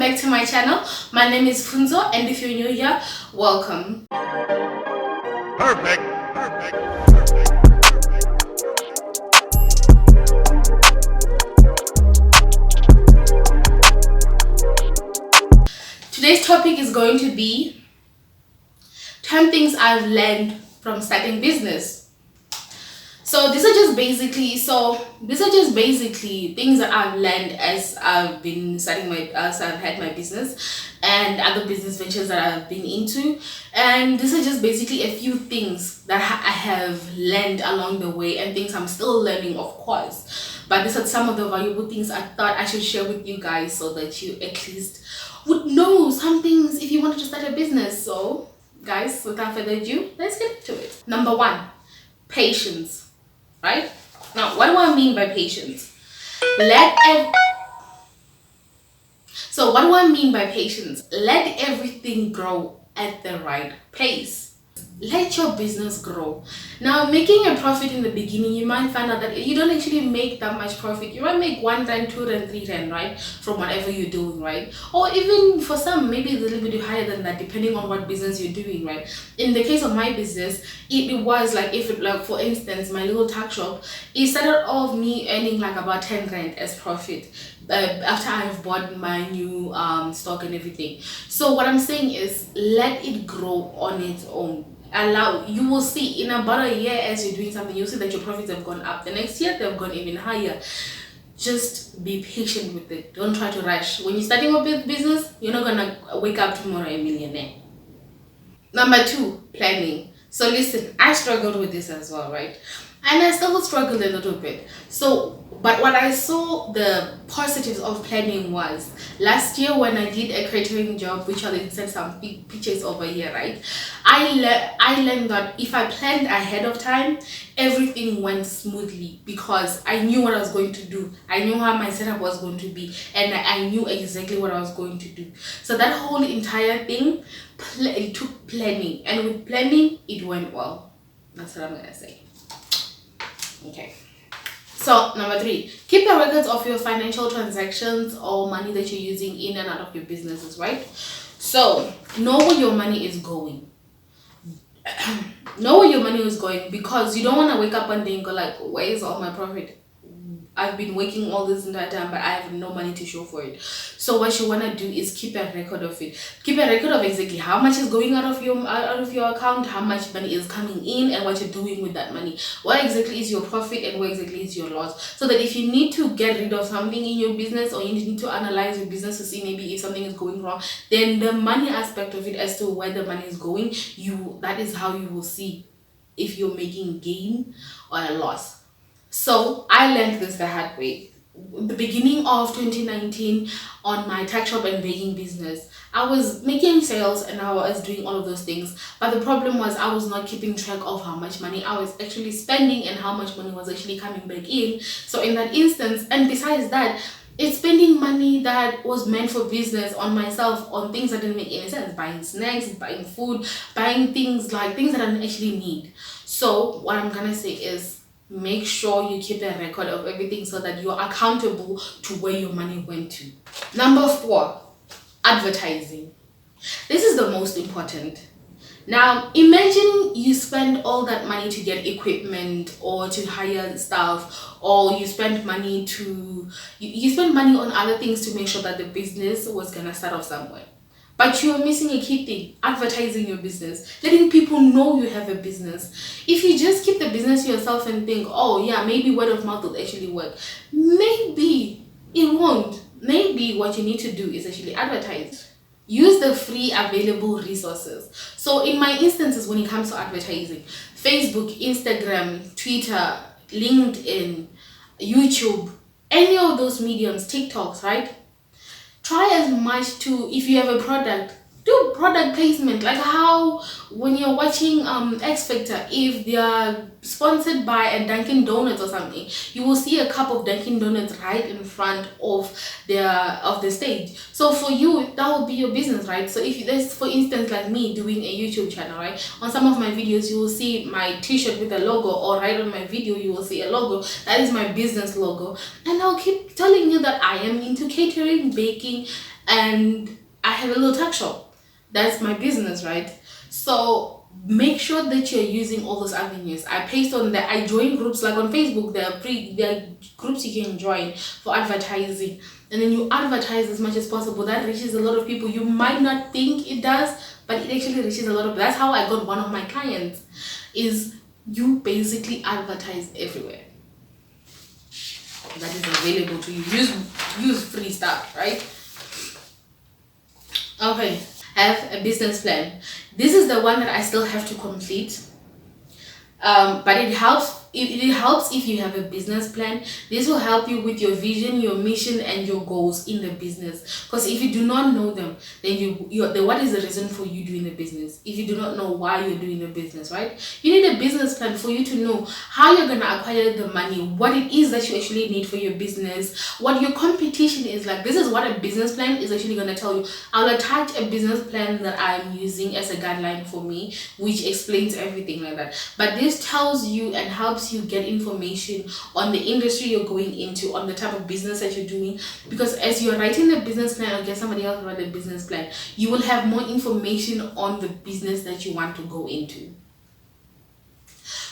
back to my channel. My name is Funzo, and if you're new here, welcome. Perfect. Today's topic is going to be 10 things I've learned from starting business. So these are just basically things that I've learned as I've been as I've had my business and other business ventures that I've been into. And these are just basically a few things that I have learned along the way, and things I'm still learning, of course. But these are some of the valuable things I thought I should share with you guys, so that you at least would know some things if you wanted to start a business. So guys, without further ado, let's get into it. Number 1, patience. Right? Now, what do I mean by patience? What do I mean by patience? Let everything grow at the right pace. Let your business grow. Now, making a profit in the beginning, you might find out that you don't actually make that much profit. You might make 1 rand, 2 rand, 3 rand, right? From whatever you're doing, right? Or even for some, maybe a little bit higher than that, depending on what business you're doing, right? In the case of my business, it was like, for instance, my little tuck shop, it started off me earning like about 10 rand as profit. After I've bought my new stock and everything. So what I'm saying is, let it grow on its own. You will see in about a year, as you're doing something, you'll see that your profits have gone up. The next year they've gone even higher. Just be patient with it. Don't try to rush. When you're starting a business, you're not gonna wake up tomorrow a millionaire. Number 2, planning. So listen, I struggled with this as well, right? And I still struggled a little bit. But what I saw the positives of planning was, last year when I did a catering job, which I'll insert some big pictures over here, right? I learned that if I planned ahead of time, everything went smoothly, because I knew what I was going to do. I knew how my setup was going to be, and I knew exactly what I was going to do. So that whole entire thing, it took planning, and with planning, it went well. That's what I'm gonna say. Okay. So number 3, keep the records of your financial transactions or money that you're using in and out of your businesses, right? So know where your money is going. Know where your money is going, because you don't want to wake up one day and go like, where is all my profit? I've been working all this entire time, but I have no money to show for it. So what you want to do is keep a record of it. Keep a record of exactly how much is going out of your account, how much money is coming in, and what you're doing with that money. Where exactly is your profit and where exactly is your loss? So that if you need to get rid of something in your business, or you need to analyze your business to see maybe if something is going wrong, then the money aspect of it, as to where the money is going, that is how you will see if you're making gain or a loss. So I learned this the hard way. The beginning of 2019, on my tuck shop and baking business, I was making sales and I was doing all of those things, but the problem was I was not keeping track of how much money I was actually spending and how much money was actually coming back in. So in that instance, and besides that, it's spending money that was meant for business on myself on things that didn't make any sense, buying snacks, buying food, buying things that I don't actually need. So what I'm gonna say is, make sure you keep a record of everything, so that you're accountable to where your money went to. Number 4, advertising. This is the most important. Now, imagine you spend all that money to get equipment or to hire staff, or you spend money you spend money on other things to make sure that the business was gonna start off somewhere. But you're missing a key thing: advertising your business, letting people know you have a business. If you just keep the business to yourself and think, oh yeah, maybe word of mouth will actually work, maybe it won't. Maybe what you need to do is actually advertise. Use the free available resources. So in my instances, when it comes to advertising, Facebook, Instagram, Twitter, LinkedIn, YouTube, any of those mediums, TikToks, right? Try as much to, if you have a product, do product placement, like how when you're watching X Factor, if they are sponsored by a Dunkin' Donuts or something, you will see a cup of Dunkin' Donuts right in front of the stage. So for you, that will be your business, right? So if there's, for instance, like me doing a YouTube channel, right, on some of my videos you will see my t-shirt with a logo, or right on my video you will see a logo. That is my business logo, and I'll keep telling you that I am into catering, baking, and I have a little tuck shop. That's my business, right? So make sure that you're using all those avenues. I paste on that. I join groups like on Facebook. There are groups you can join for advertising, and then you advertise as much as possible. That reaches a lot of people. You might not think it does, but it actually reaches a lot of. That's how I got one of my clients. Is you basically advertise everywhere that is available to you. Use free stuff, right? Okay, have a business plan. This is the one that I still have to complete, but it helps. It helps if you have a business plan. This will help you with your vision, your mission, and your goals in the business. Because if you do not know them, then what is the reason for you doing the business? If you do not know why you're doing the business, right? You need a business plan for you to know how you're gonna acquire the money, what it is that you actually need for your business, what your competition is like. This is what a business plan is actually gonna tell you. I'll attach a business plan that I'm using as a guideline for me, which explains everything like that. But this tells you and helps you get information on the industry you're going into, on the type of business that you're doing, because as you're writing the business plan or get somebody else to write the business plan, you will have more information on the business that you want to go into.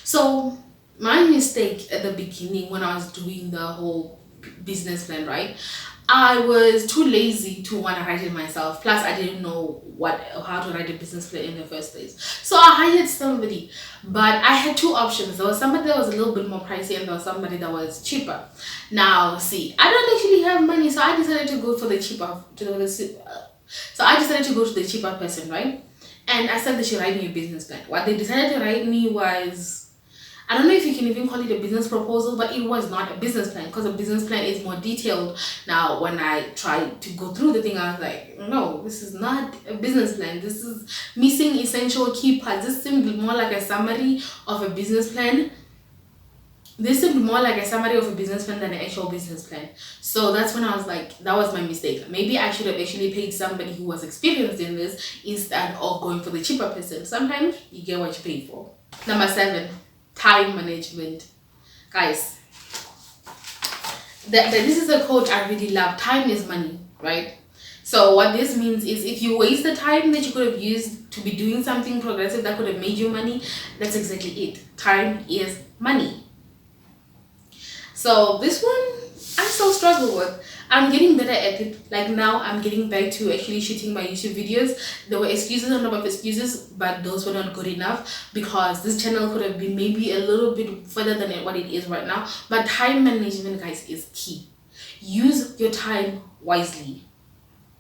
So my mistake at the beginning when I was doing the whole business plan, right, I was too lazy to want to write it myself. Plus, I didn't know how to write a business plan in the first place. So I hired somebody, but I had two options. There was somebody that was a little bit more pricey, and there was somebody that was cheaper. Now, see, I don't actually have money, so I decided to go for the cheaper. So I decided to go to the cheaper person, right? And I said they should write me a business plan. What they decided to write me was, I don't know if you can even call it a business proposal, but it was not a business plan, because a business plan is more detailed. Now, when I tried to go through the thing, I was like, no, this is not a business plan. This is missing essential key parts. This seemed more like a summary of a business plan. This seemed more like a summary of a business plan than an actual business plan. So that's when I was like, that was my mistake. Maybe I should have actually paid somebody who was experienced in this instead of going for the cheaper person. Sometimes you get what you pay for. Number 7. Time management. Guys, this is a quote I really love. Time is money, right? So what this means is, if you waste the time that you could have used to be doing something progressive that could have made you money, that's exactly it. Time is money. So this one I still struggle with. I'm getting better at it. Like now I'm getting back to actually shooting my YouTube videos. There were excuses on top of excuses, but those were not good enough, because this channel could have been maybe a little bit further than what it is right now. But time management, guys, is key. Use your time wisely.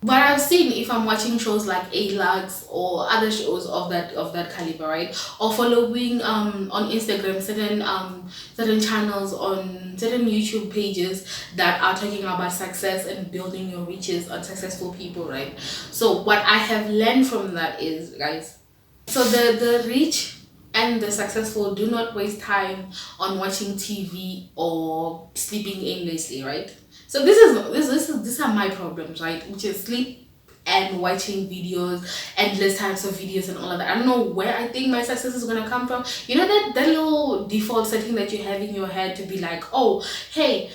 But I've seen, if I'm watching shows like ALCHEMIST or other shows of that caliber, right, or following on Instagram certain channels on certain YouTube pages that are talking about success and building your riches on successful people, right? So what I have learned from that is, guys, so the rich and the successful do not waste time on watching TV or sleeping aimlessly, right? So these are my problems, right? Which is sleep and watching videos, endless types of videos and all of that. I don't know where I think my success is gonna come from. You know that little default setting that you have in your head to be like, oh, hey,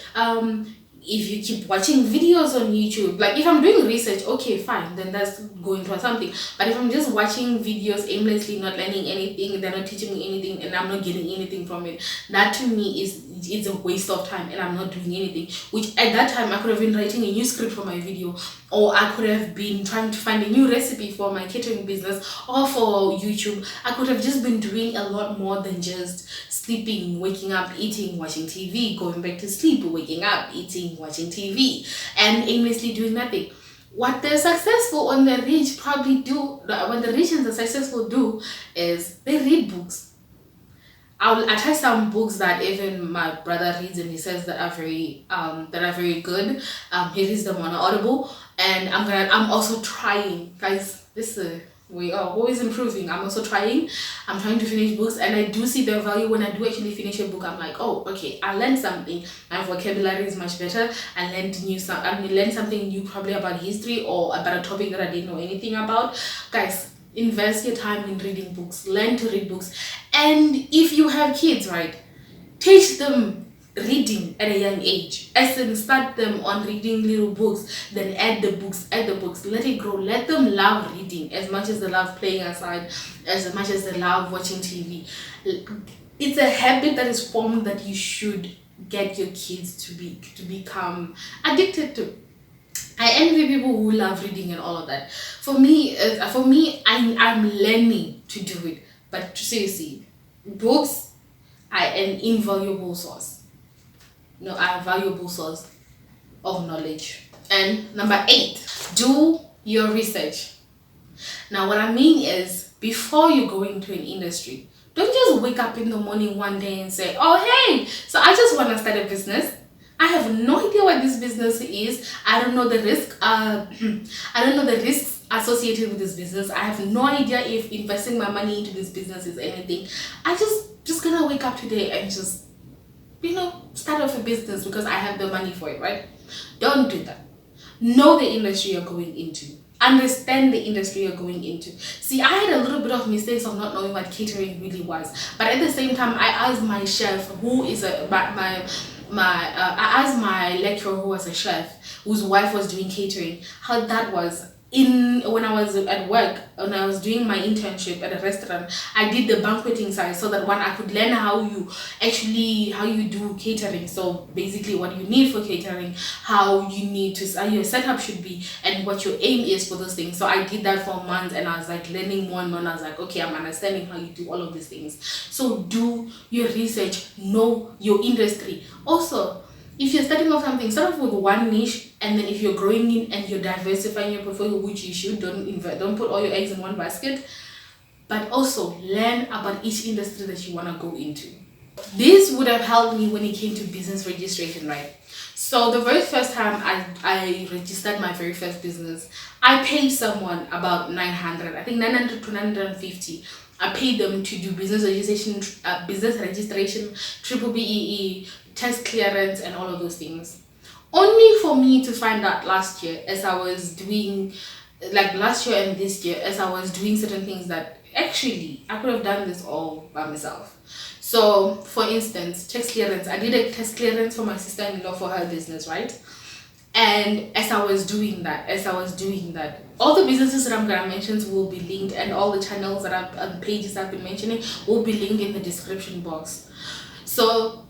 if you keep watching videos on YouTube, like if I'm doing research, okay, fine, then that's going towards something. But if I'm just watching videos aimlessly, not learning anything, they're not teaching me anything, and I'm not getting anything from it, that to me it's a waste of time, and I'm not doing anything. Which at that time I could have been writing a new script for my video, or I could have been trying to find a new recipe for my catering business or for YouTube. I could have just been doing a lot more than just sleeping, waking up, eating, watching TV, going back to sleep, waking up, eating, watching TV, and aimlessly doing nothing. What the successful and the rich probably do, what the rich and the successful do, is they read books. I'll attach some books that even my brother reads, and he says that are very good. He reads them on Audible, and I'm also trying, guys. We are always improving. I'm also trying. I'm trying to finish books, and I do see the value when I do actually finish a book. I'm like, oh, okay, I learned something. My vocabulary is much better. I learned something new, probably about history or about a topic that I didn't know anything about. Guys, invest your time in reading books. Learn to read books. And if you have kids, right, teach them reading at a young age. As in, start them on reading little books, then add the books, let it grow. Let them love reading as much as they love playing outside, as much as they love watching TV. It's a habit that is formed that you should get your kids to become addicted to. I envy people who love reading and all of that. For me, I'm learning to do it. But seriously, books are an invaluable source. No, are a valuable source of knowledge. And number 8, do your research. Now, what I mean is, before you go into an industry, don't just wake up in the morning one day and say, oh, hey, so I just want to start a business. I have no idea what this business is. I don't know the risk. I don't know the risks associated with this business. I have no idea if investing my money into this business is anything. I just gonna wake up today and just, start off a business because I have the money for it, right? Don't do that. Know the industry you're going into. Understand the industry you're going into. See, I had a little bit of mistakes of not knowing what catering really was, but at the same time, I asked my chef, who is I asked my lecturer, who was a chef, whose wife was doing catering, how that was. When I was at work, when I was doing my internship at a restaurant, I did the banqueting side so that I could learn how you do catering. So basically what you need for catering, how your setup should be, and what your aim is for those things. So I did that for months, and I was like learning more and more, and I was like, okay, I'm understanding how you do all of these things. So do your research, know your industry. Also, if you're starting off something, start off with one niche, and then if you're growing in and you're diversifying your portfolio, which you should, don't put all your eggs in one basket, but also learn about each industry that you want to go into. This would have helped me when it came to business registration, right? So the very first time I registered my very first business, I paid someone about 900, I think 900 to 950. I paid them to do business registration, triple BEE, test clearance, and all of those things. Only for me to find out last year, as I was doing, like last year and this year, as I was doing certain things, that actually I could have done this all by myself. So, for instance, test clearance. I did a test clearance for my sister-in-law for her business, right? And as I was doing that, all the businesses that I'm gonna mention will be linked, and all the channels that pages I've been mentioning will be linked in the description box. So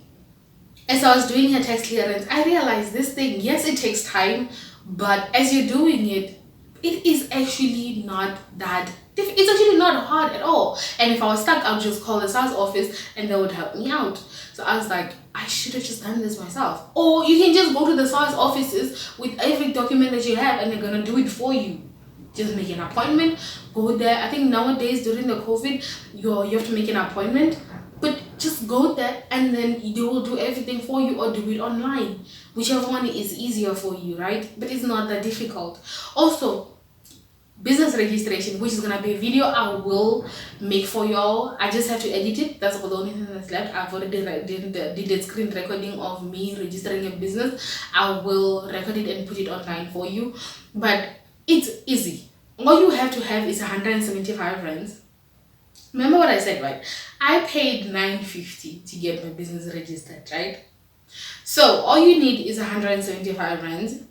as I was doing her tax clearance, I realized this thing, yes, it takes time, but as you're doing it, it is actually not that it's actually not hard at all. And if I was stuck, I would just call the SARS office and they would help me out. So I was like, I should have just done this myself. Or you can just go to the SARS offices with every document that you have, and they're gonna do it for you. Just make an appointment, go there. I think nowadays during the COVID, you have to make an appointment, but just go there and then they will do everything for you, or do it online, whichever one is easier for you, right? But it's not that difficult. Also, business registration, which is gonna be a video I will make for y'all. I just have to edit it. That's the only thing that's left. I've already did the screen recording of me registering a business. I will record it and put it online for you, but it's easy. All you have to have is 175 rands. Remember what I said, right? I paid 950 to get my business registered, right? So all you need is 175 rands.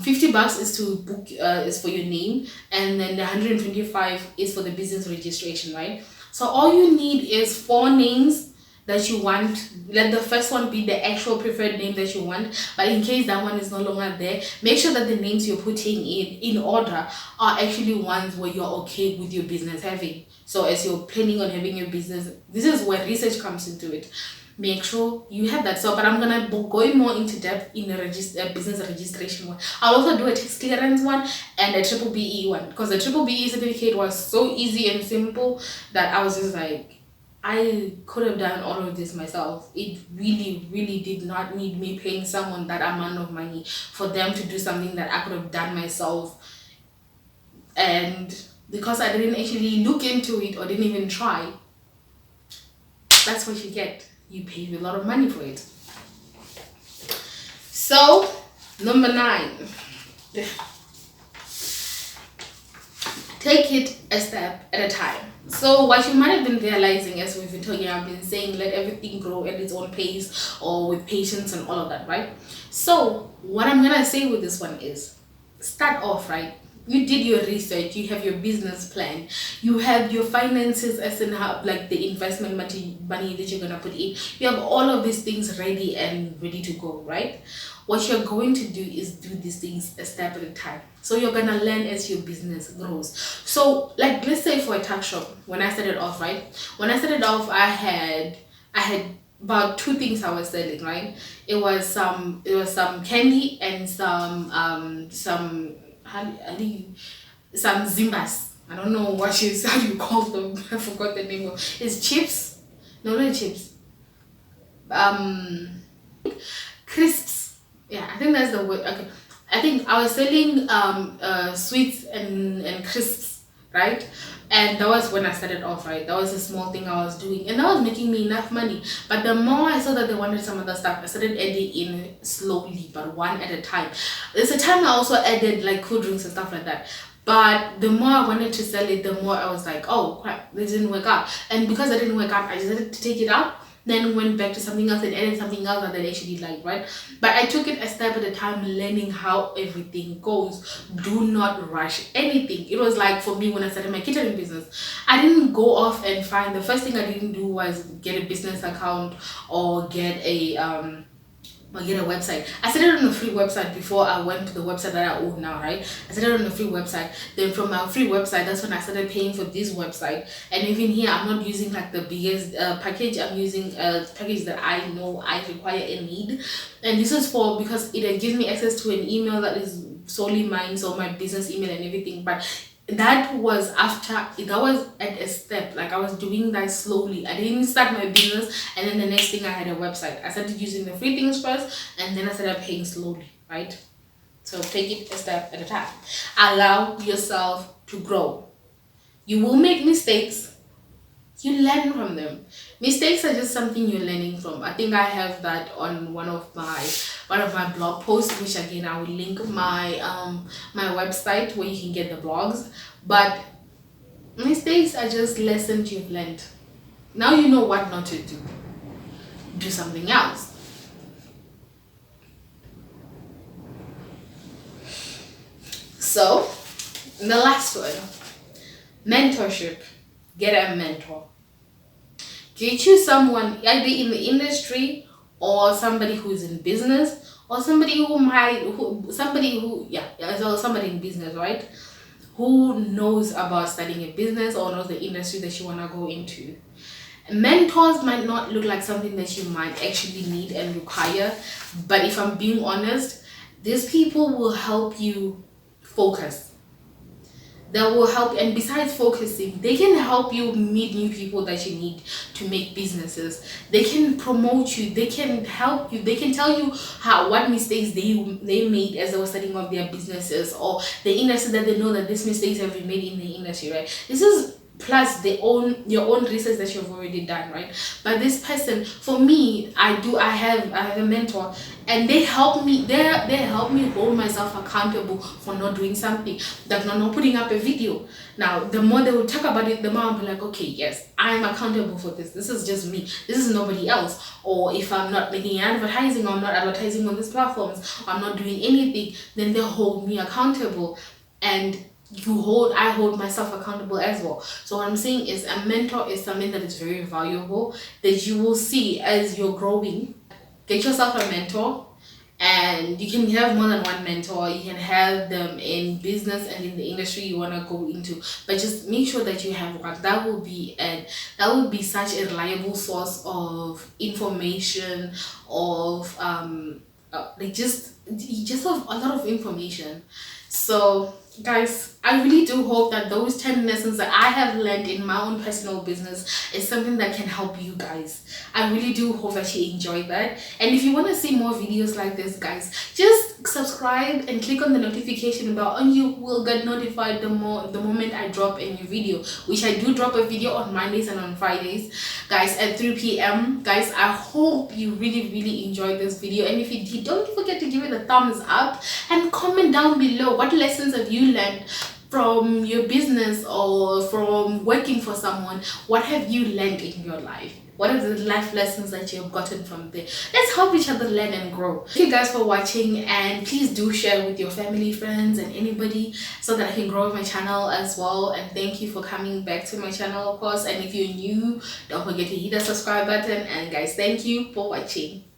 50 bucks is to book, is for your name, and then the 125 is for the business registration, right? So all you need is 4 names that you want. Let the first one be the actual preferred name that you want, but in case that one is no longer there, make sure that the names you're putting in order are actually ones where you're okay with your business having. So as you're planning on having your business, this is where research comes into it. Make sure you have that. So, but I'm gonna go more into depth in the business registration one. I'll also do a tax clearance one and a triple BE one, because the triple BE certificate was so easy and simple that I was just like, I could have done all of this myself. It really did not need me paying someone that amount of money for them to do something that I could have done myself. And because I didn't actually look into it or didn't even try, that's what you get. You pay a lot of money for it. So, number 9. take it a step at a time. So what you might have been realizing, as we've been talking, I've been saying, let everything grow at its own pace or with patience and all of that, right? So what I'm gonna say with this one is, start off, right? You did your research, you have your business plan, you have your finances, as in how, like the investment money that you're gonna put in, you have all of these things ready and ready to go, right? What you're going to do is do these things a step at a time. So you're gonna learn as your business grows. So like, let's say for a tuck shop, when I started off, right? When I started off, I had about two things I was selling, right? It was some candy and some how do you, some zimbas. I don't know what is how you call them. I forgot the name of. It's chips. No, not chips. Crisps. Yeah, I think that's the word. Okay, I think I was selling sweets and crisps, right? And that was when I started off, right? That was a small thing I was doing, and that was making me enough money. But the more I saw that they wanted some other stuff, I started adding in slowly, but one at a time. There's a time I also added like cool drinks and stuff like that. But the more I wanted to sell it, the more I was like, oh crap, this didn't work out. And because I didn't work out, I decided to take it out, then went back to something else and added something else that I actually like, right? But I took it a step at a time, learning how everything goes. Do not rush anything. It was like for me when I started my catering business, I didn't go off and find, the first thing I didn't do was get a business account or get a website. I started on a free website before I went to the website that I own now, right? I started on a free website. Then from my free website, that's when I started paying for this website. And even here, I'm not using like the biggest package. I'm using a package that I know I require and need. And this is for, because it gives me access to an email that is solely mine, so my business email and everything. But that was after, that was at a step, like I was doing that slowly. I didn't start my business and then the next thing I had a website. I started using the free things first and then I started paying slowly, right? So take it a step at a time. Allow yourself to grow. You will make mistakes. You learn from them. Mistakes are just something you're learning from. I think I have that on one of my blog posts, which again I will link my my website where you can get the blogs. But mistakes are just lessons you've learned. Now you know what not to do. Do something else. So the last one, mentorship. Get a mentor. Get you someone either in the industry or somebody who's in business or somebody somebody in business, right? Who knows about starting a business or knows the industry that you want to go into. Mentors might not look like something that you might actually need and require, but if I'm being honest, these people will help you focus. That will help, and besides focusing, they can help you meet new people that you need to make businesses. They can promote you, they can help you, they can tell you what mistakes they made as they were setting up their businesses, or the industry that they know that these mistakes have been made in the industry, right? This is plus your own research that you've already done, right? But this person, for me, I have a mentor, and they help me hold myself accountable for not doing something, that not putting up a video. Now the more they will talk about it, the more I'll be like, okay, yes, I'm accountable for this. This is just me, this is nobody else. Or if I'm not making advertising, or I'm not advertising on these platforms, or I'm not doing anything, then they hold me accountable, and I hold myself accountable as well. So what I'm saying is, a mentor is something that is very valuable, that you will see as you're growing. Get yourself a mentor, and you can have more than one mentor. You can have them in business and in the industry you want to go into, but just make sure that you have one. That will be such a reliable source of information, of just of a lot of information. So guys, I really do hope that those 10 lessons that I have learned in my own personal business is something that can help you guys. I really do hope that you enjoyed that. And if you want to see more videos like this, guys, just subscribe and click on the notification bell, and you will get notified the moment I drop a new video, which I do drop a video on Mondays and on Fridays, guys, at 3 p.m. Guys, I hope you really enjoyed this video, and if you did, don't forget to give it a thumbs up and comment down below what lessons have you learned from your business or from working for someone, what have you learned in your life? What are the life lessons that you have gotten from there? Let's help each other learn and grow. Thank you guys for watching, and please do share with your family, friends, and anybody so that I can grow my channel as well. And thank you for coming back to my channel, of course. And if you're new, don't forget to hit the subscribe button. And guys, thank you for watching.